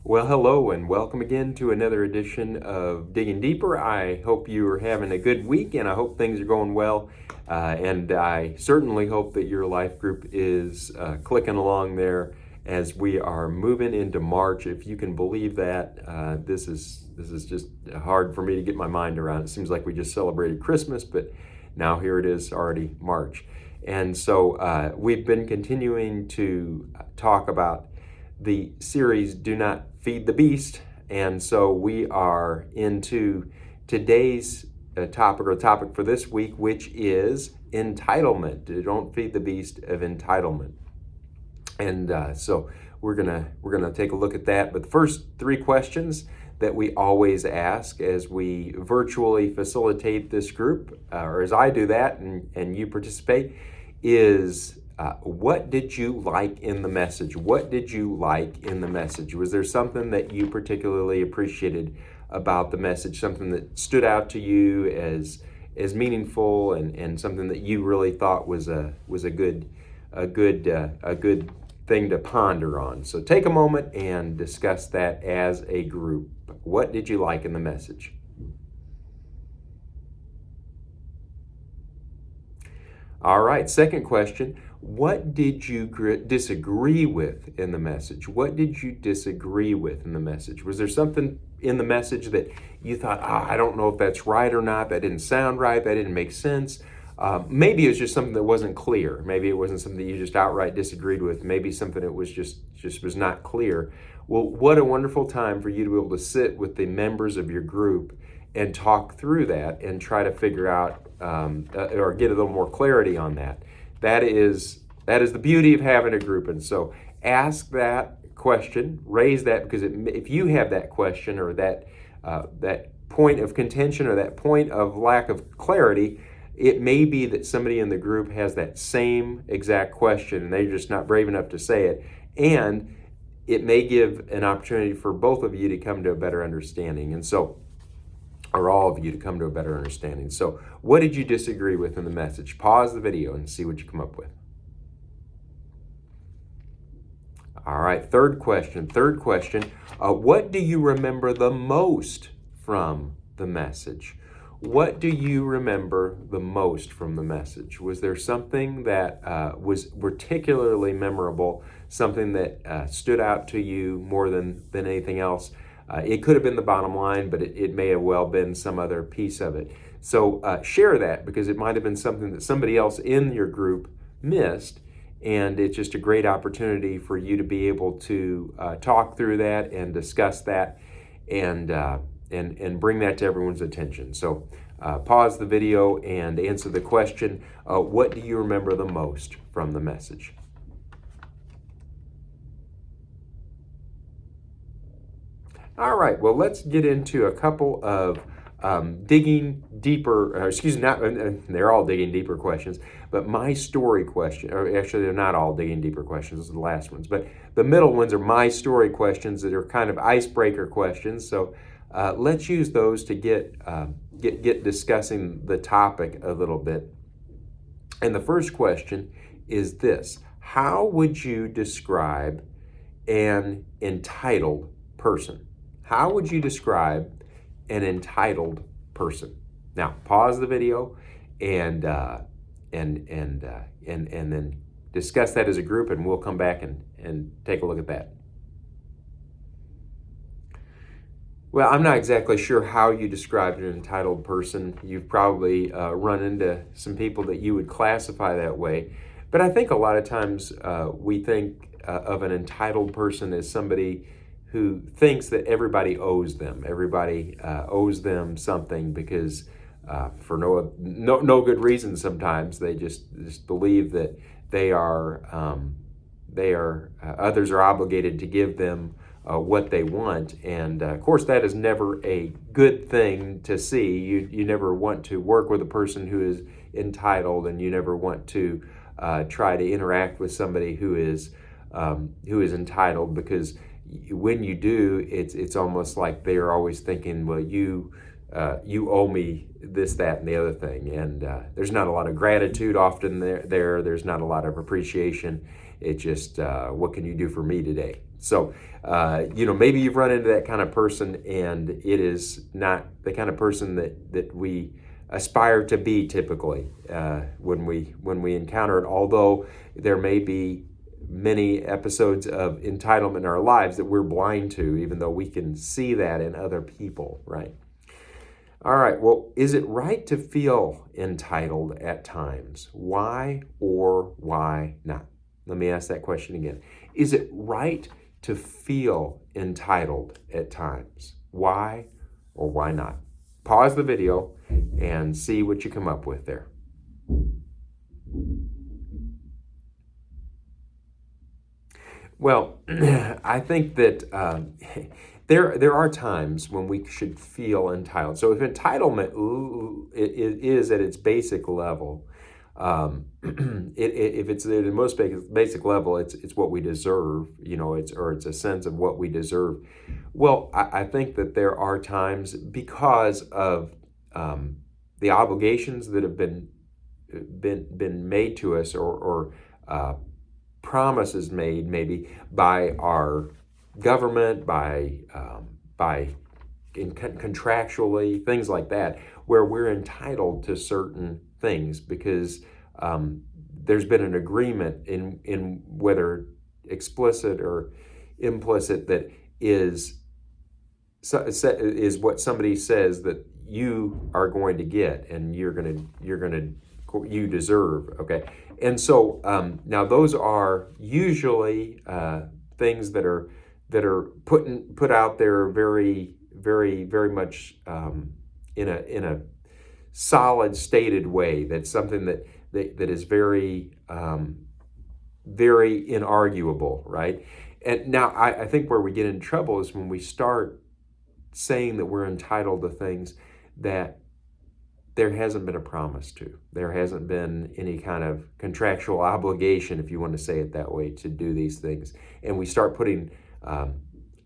Well, hello and welcome again to another edition of Digging Deeper. I hope you are having a good week and I hope things are going well. And I certainly hope that your life group is clicking along there as we are moving into March. If you can believe that, this is just hard for me to get my mind around. It seems like we just celebrated Christmas, but now here it is already March. And so we've been continuing to talk about the series Do Not Feed the Beast. And so we are into today's topic, or topic for this week, which is entitlement. Don't feed the beast of entitlement. And so we're gonna take a look at that. But the first three questions that we always ask as we virtually facilitate this group, or as I do that and you participate, is what did you like in the message? What did you like in the message? Was there something that you particularly appreciated about the message? Something that stood out to you as meaningful and something that you really thought was a good thing to ponder on. So take a moment and discuss that as a group. What did you like in the message? All right, second question. What did you disagree with in the message? What did you disagree with in the message? Was there something in the message that you thought, I don't know if that's right or not, that didn't sound right, that didn't make sense? Maybe it was just something that wasn't clear. Maybe it wasn't something that you just outright disagreed with. Maybe something that was just was not clear. Well, what a wonderful time for you to be able to sit with the members of your group and talk through that and try to figure out or get a little more clarity on that. That is the beauty of having a group. And so ask that question, raise that, because if you have that question or that point of contention or that point of lack of clarity, it may be that somebody in the group has that same exact question and they're just not brave enough to say it. And it may give an opportunity for both of you to come to a better understanding. And so, or all of you to come to a better understanding. So what did you disagree with in the message? Pause the video and see what you come up with. All right, third question. What do you remember the most from the message? What do you remember the most from the message? Was there something that was particularly memorable, something that stood out to you more than anything else? It could have been the bottom line, but it may have well been some other piece of it. So share that, because it might have been something that somebody else in your group missed, and it's just a great opportunity for you to be able to talk through that and discuss that and bring that to everyone's attention. So pause the video and answer the question, what do you remember the most from the message? All right, well, let's get into a couple of digging deeper, they're all digging deeper questions, but my story question, or actually they're not all digging deeper questions, those are the last ones, but the middle ones are my story questions that are kind of icebreaker questions. So let's use those to get discussing the topic a little bit. And the first question is this: how would you describe an entitled person? How would you describe an entitled person? Now, pause the video and then discuss that as a group, and we'll come back and take a look at that. Well, I'm not exactly sure how you describe an entitled person. You've probably run into some people that you would classify that way. But I think a lot of times we think of an entitled person as somebody who thinks that everybody owes them. Everybody owes them something because for no good reason sometimes. They just believe that they are others are obligated to give them what they want. And of course, that is never a good thing to see. You never want to work with a person who is entitled, and you never want to try to interact with somebody who is entitled, because when you do, it's almost like they are always thinking, well, you owe me this, that, and the other thing. And there's not a lot of gratitude often there. There's not a lot of appreciation. It's just, what can you do for me today? So, maybe you've run into that kind of person, and it is not the kind of person that we aspire to be typically when we encounter it. Although there may be many episodes of entitlement in our lives that we're blind to, even though we can see that in other people, right? All right, well, is it right to feel entitled at times? Why or why not? Let me ask that question again. Is it right to feel entitled at times? Why or why not? Pause the video and see what you come up with there. Well, I think that there are times when we should feel entitled. So if entitlement is at its basic level, if it's at the most basic level, it's what we deserve. It's a sense of what we deserve. Well, I think that there are times because of the obligations that have been made to us, or promises made maybe by our government, by contractually, things like that, where we're entitled to certain things because there's been an agreement in whether explicit or implicit that is what somebody says that you are going to get and you deserve. Okay. And so now those are usually things that are put out there very, very, very much in a solid, stated way. That's something that is very, very inarguable, right? And now I think where we get in trouble is when we start saying that we're entitled to things that there hasn't been a promise to. There hasn't been any kind of contractual obligation, if you want to say it that way, to do these things. And we start putting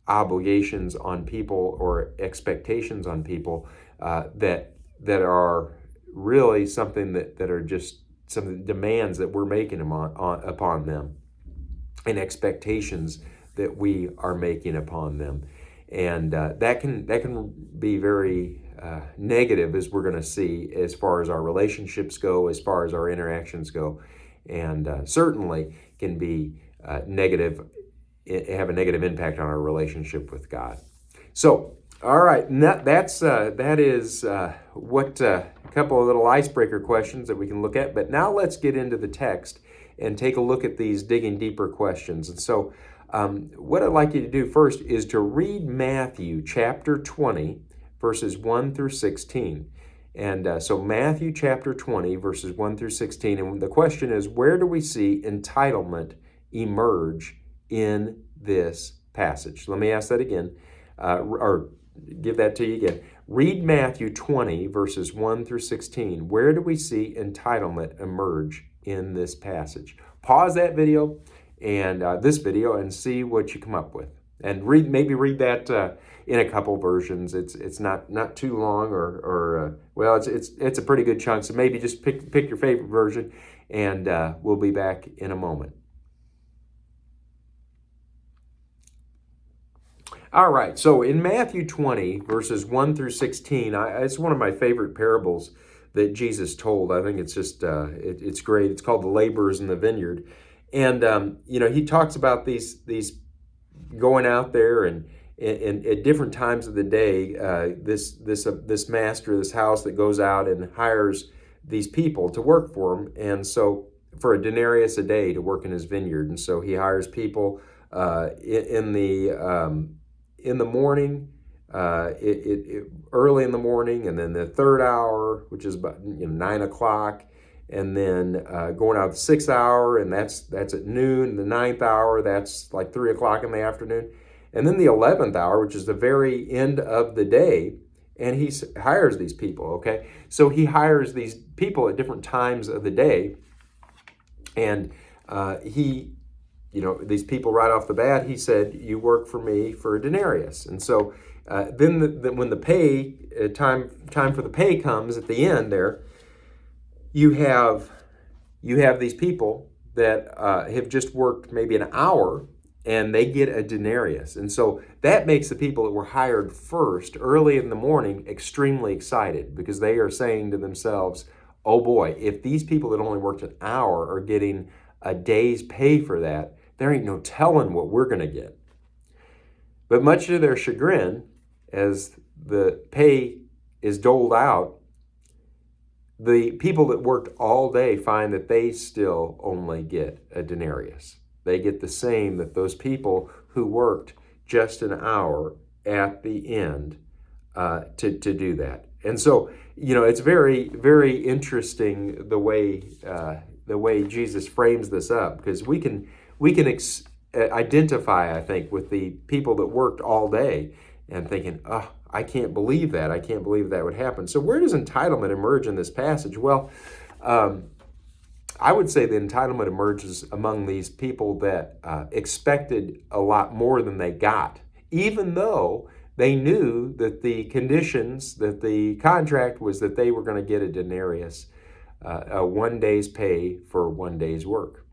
obligations on people or expectations on people that are really something that are just some demands that we're making upon them, and expectations that we are making upon them. And that can be very negative, as we're going to see, as far as our relationships go, as far as our interactions go, and certainly can be negative, have a negative impact on our relationship with God. So, all right, that is what a couple of little icebreaker questions that we can look at. But now let's get into the text and take a look at these digging deeper questions. And so, what I'd like you to do first is to read Matthew chapter 20, verses 1 through 16. And so Matthew chapter 20, verses 1 through 16. And the question is, where do we see entitlement emerge in this passage? Let me ask that again, or give that to you again. Read Matthew 20, verses 1 through 16. Where do we see entitlement emerge in this passage? Pause that video and this video and see what you come up with. And maybe read that in a couple versions. It's not too long, or it's a pretty good chunk. So maybe just pick your favorite version, and we'll be back in a moment. All right, so in Matthew 20, verses 1 through 16, it's one of my favorite parables that Jesus told. I think it's just, it's great. It's called The Laborers in the Vineyard. And, he talks about these going out there and at different times of the day, this master, this house that goes out and hires these people to work for him. And so for a denarius a day to work in his vineyard. And so he hires people in the morning, early in the morning, and then the third hour, which is about 9 o'clock, and then going out the 6th hour, and that's at noon. The 9th hour, that's like 3 o'clock in the afternoon, and then the 11th hour, which is the very end of the day, and he hires these people. Okay, so he hires these people at different times of the day, and these people right off the bat, he said, you work for me for a denarius. And so then when the pay, time for the pay comes at the end there, you have these people that have just worked maybe an hour, and they get a denarius. And so that makes the people that were hired first, early in the morning, extremely excited because they are saying to themselves, oh boy, if these people that only worked an hour are getting a day's pay for that, there ain't no telling what we're going to get. But much to their chagrin, as the pay is doled out, the people that worked all day find that they still only get a denarius. They get the same that those people who worked just an hour at the end to do that. And so, it's very, very interesting the way Jesus frames this up, because we can identify, I think, with the people that worked all day and thinking, oh, I can't believe that. I can't believe that would happen. So where does entitlement emerge in this passage? Well, I would say the entitlement emerges among these people that expected a lot more than they got, even though they knew that the conditions, that the contract was that they were going to get a denarius, a 1 day's pay for 1 day's work.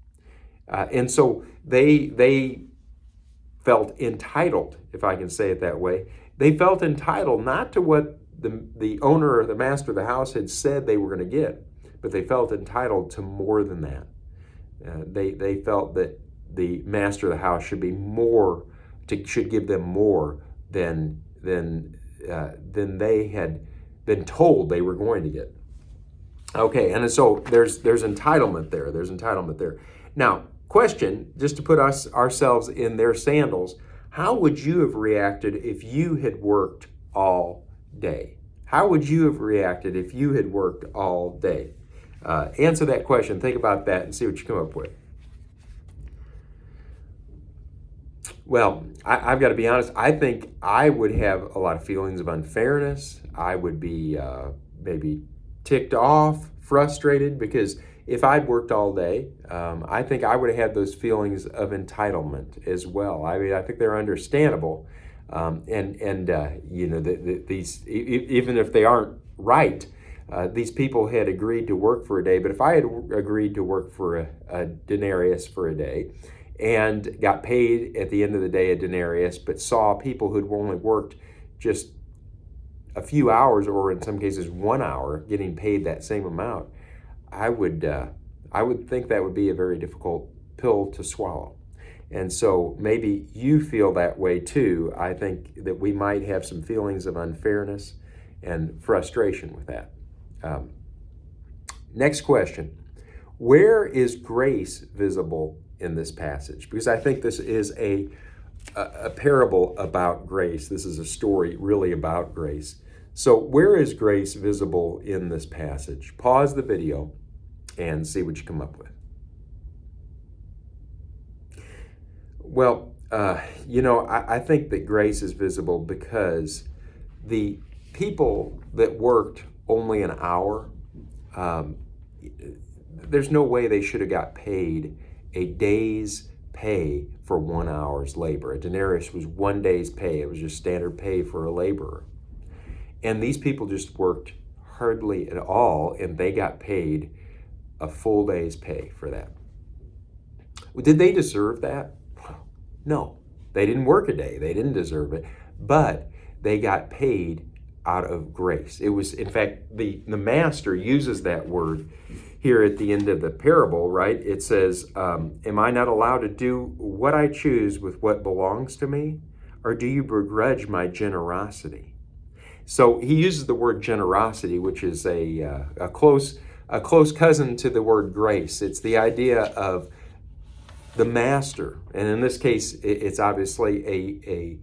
And so they felt entitled, if I can say it that way. They felt entitled not to what the owner or the master of the house had said they were going to get, but they felt entitled to more than that. They felt that the master of the house should give them more than they had been told they were going to get. Okay, and so there's entitlement there. There's entitlement there. Now, question, just to put ourselves in their sandals, how would you have reacted if you had worked all day? How would you have reacted if you had worked all day? Answer that question. Think about that and see what you come up with. Well, I've got to be honest. I think I would have a lot of feelings of unfairness. I would be maybe ticked off, frustrated, because if I'd worked all day, I think I would have had those feelings of entitlement as well. I mean, I think they're understandable, these, even if they aren't right, these people had agreed to work for a day. But if I had agreed to work for a denarius for a day, and got paid at the end of the day a denarius, but saw people who'd only worked just a few hours, or in some cases 1 hour, getting paid that same amount, I would think that would be a very difficult pill to swallow. And so maybe you feel that way too. I think that we might have some feelings of unfairness and frustration with that. Next question. Where is grace visible in this passage? Because I think this is a parable about grace. This is a story really about grace. So where is grace visible in this passage? Pause the video and see what you come up with. Well, I think that grace is visible because the people that worked only an hour, there's no way they should have got paid a day's pay for 1 hour's labor. A denarius was 1 day's pay. It was just standard pay for a laborer. And these people just worked hardly at all, and they got paid a full day's pay for that. Did they deserve that? No. They didn't work a day. They didn't deserve it. But they got paid out of grace. It was, in fact, the master uses that word here at the end of the parable, right? It says, am I not allowed to do what I choose with what belongs to me? Or do you begrudge my generosity? So he uses the word generosity, which is a close cousin to the word grace. It's the idea of the master, and in this case, it's obviously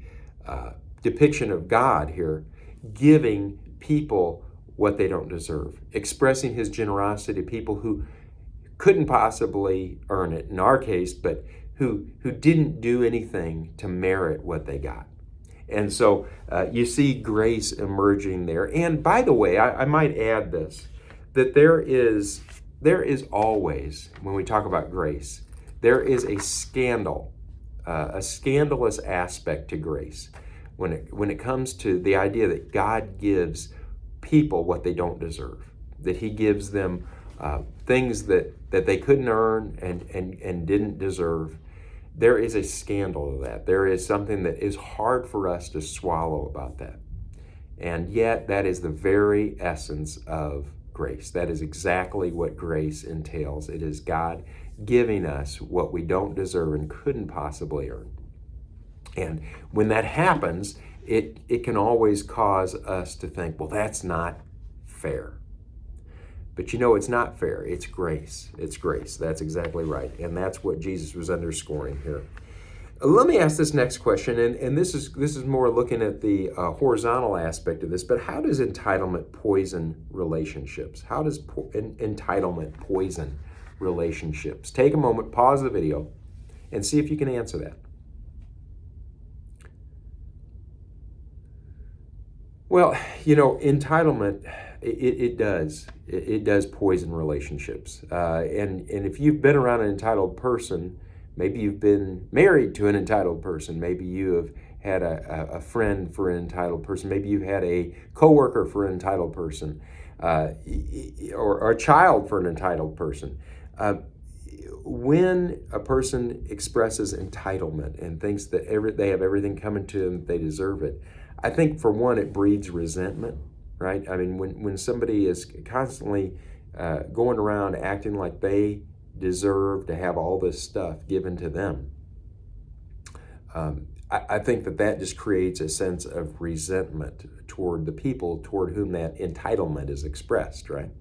a depiction of God here, giving people what they don't deserve, expressing his generosity to people who couldn't possibly earn it, in our case, but who didn't do anything to merit what they got. And so you see grace emerging there. And by the way, I might add this, that there is always, when we talk about grace, there is a scandalous aspect to grace when it comes to the idea that God gives people what they don't deserve, that he gives them things that they couldn't earn and didn't deserve. there is a scandal to that. There is something that is hard for us to swallow about that. And yet, that is the very essence of grace. That is exactly what grace entails. It is God giving us what we don't deserve and couldn't possibly earn. And when that happens, it can always cause us to think, well, that's not fair. But you know, it's not fair. It's grace. It's grace. That's exactly right. And that's what Jesus was underscoring here. Let me ask this next question, and this is more looking at the horizontal aspect of this, but how does entitlement poison relationships? How does entitlement poison relationships? Take a moment, pause the video, and see if you can answer that. Well, you know, entitlement, it does poison relationships. And if you've been around an entitled person, maybe you've been married to an entitled person. Maybe you have had a friend for an entitled person. Maybe you've had a coworker for an entitled person, or a child for an entitled person. When a person expresses entitlement and thinks that they have everything coming to them, they deserve it, I think for one, it breeds resentment, right? I mean, when somebody is constantly going around acting like they deserve to have all this stuff given to them, I think that just creates a sense of resentment toward the people toward whom that entitlement is expressed, right?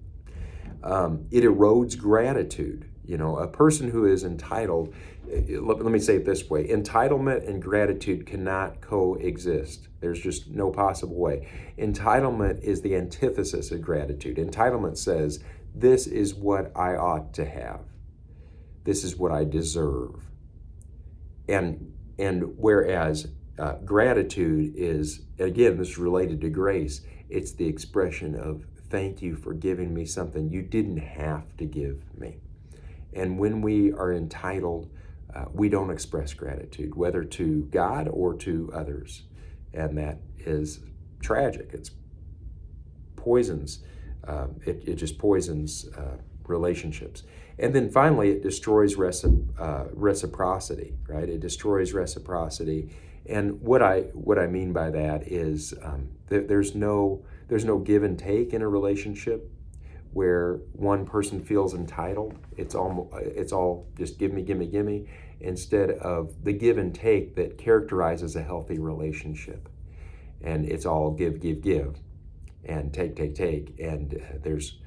It erodes gratitude. You know, a person who is entitled, let me say it this way, entitlement and gratitude cannot coexist. There's just no possible way. Entitlement is the antithesis of gratitude. Entitlement says, this is what I ought to have. This is what I deserve. And whereas gratitude is, again, this is related to grace, it's the expression of thank you for giving me something you didn't have to give me. And when we are entitled, we don't express gratitude, whether to God or to others. And that is tragic. It poisons, it just poisons relationships. And then finally, it destroys reciprocity, right? It destroys reciprocity. And what I mean by that is there's no give and take in a relationship where one person feels entitled. It's all just give me, instead of the give and take that characterizes a healthy relationship. And it's all give, and take, and there's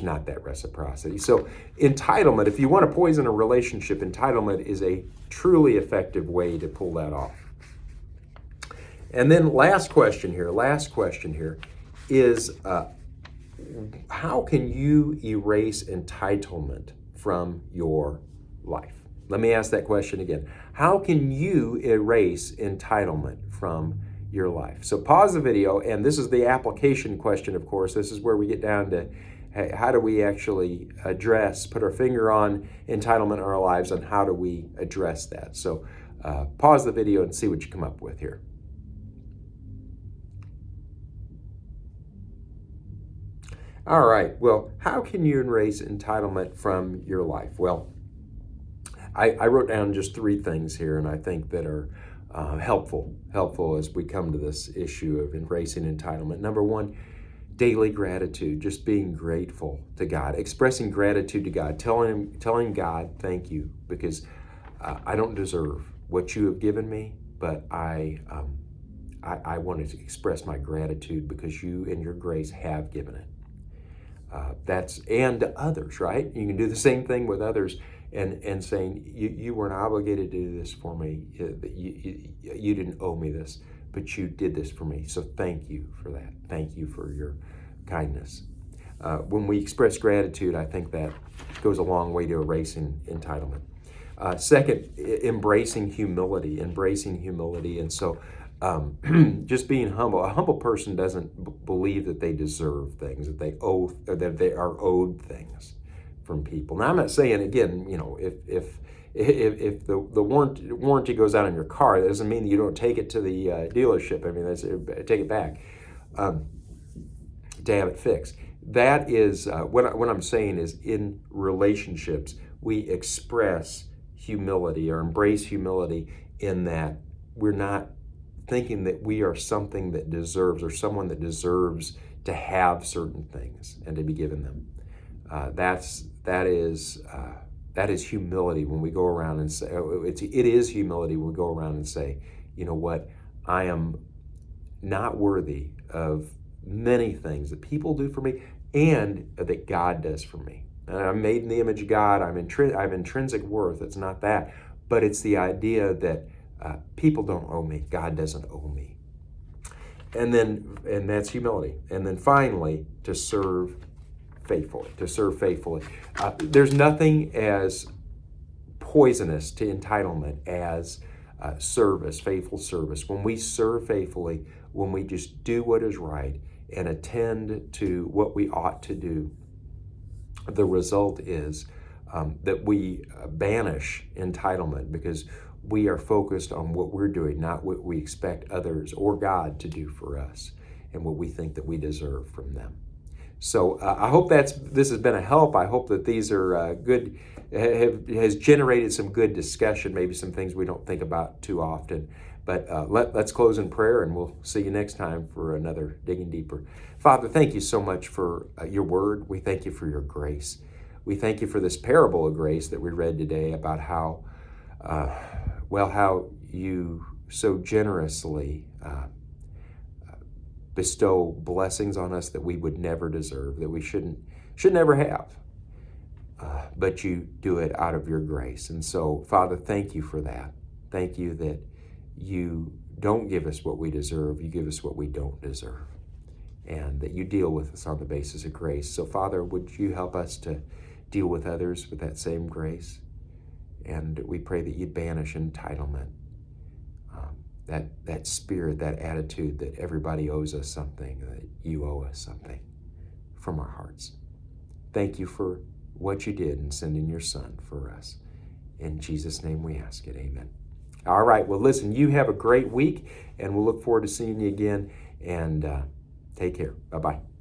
not that reciprocity. So entitlement, if you want to poison a relationship, entitlement is a truly effective way to pull that off. And then last question here is, how can you erase entitlement from your life? Let me ask that question again. How can you erase entitlement from your life? So pause the video, and this is the application question, of course. This is where we get down to how do we actually put our finger on entitlement in our lives, and how do we address that? So pause the video and see what you come up with here. All right, well, how can you erase entitlement from your life? Well, I wrote down just 3 things here, and I think that are helpful as we come to this issue of erasing entitlement. Number 1, daily gratitude, just being grateful to God, expressing gratitude to God, telling God thank you, because I don't deserve what you have given me, but I wanted to express my gratitude because you and your grace have given it. And to others, right? You can do the same thing with others, and saying you weren't obligated to do this for me. You didn't owe me this, but you did this for me. So thank you for that. Thank you for your kindness. When we express gratitude, I think that goes a long way to erasing entitlement. Second, embracing humility. And so just being humble. A humble person doesn't believe that they deserve things, that they owe, or that they are owed things from people. Now, I'm not saying, again, you know, if the warranty goes out on your car, that doesn't mean that you don't take it to the dealership. I mean, take it back to have it fixed. That is what I'm saying is, in relationships, we express humility or embrace humility in that we're not thinking that we are something that deserves or someone that deserves to have certain things and to be given them. That is humility when we go around and say, it is humility when we go around and say, you know what, I am not worthy of many things that people do for me and that God does for me. And I'm made in the image of God. I have intrinsic worth. It's not that, but it's the idea that people don't owe me. God doesn't owe me. And that's humility. And then finally, to serve faithfully. There's nothing as poisonous to entitlement as service, faithful service. When we serve faithfully, when we just do what is right and attend to what we ought to do, the result is that we banish entitlement because we are focused on what we're doing, not what we expect others or God to do for us and what we think that we deserve from them. So I hope this has been a help. I hope that these are good, has generated some good discussion, maybe some things we don't think about too often. But let's close in prayer, and we'll see you next time for another Digging Deeper. Father, thank you so much for your word. We thank you for your grace. We thank you for this parable of grace that we read today about how you so generously bestow blessings on us that we would never deserve, that we should never have. But you do it out of your grace. And so, Father, thank you for that. Thank you that you don't give us what we deserve. You give us what we don't deserve. And that you deal with us on the basis of grace. So, Father, would you help us to deal with others with that same grace? And we pray that you'd banish entitlement, that spirit, that attitude that everybody owes us something, that you owe us something, from our hearts. Thank you for what you did in sending your Son for us. In Jesus' name we ask it, amen. All right, well, listen, you have a great week, and we'll look forward to seeing you again, and take care. Bye-bye.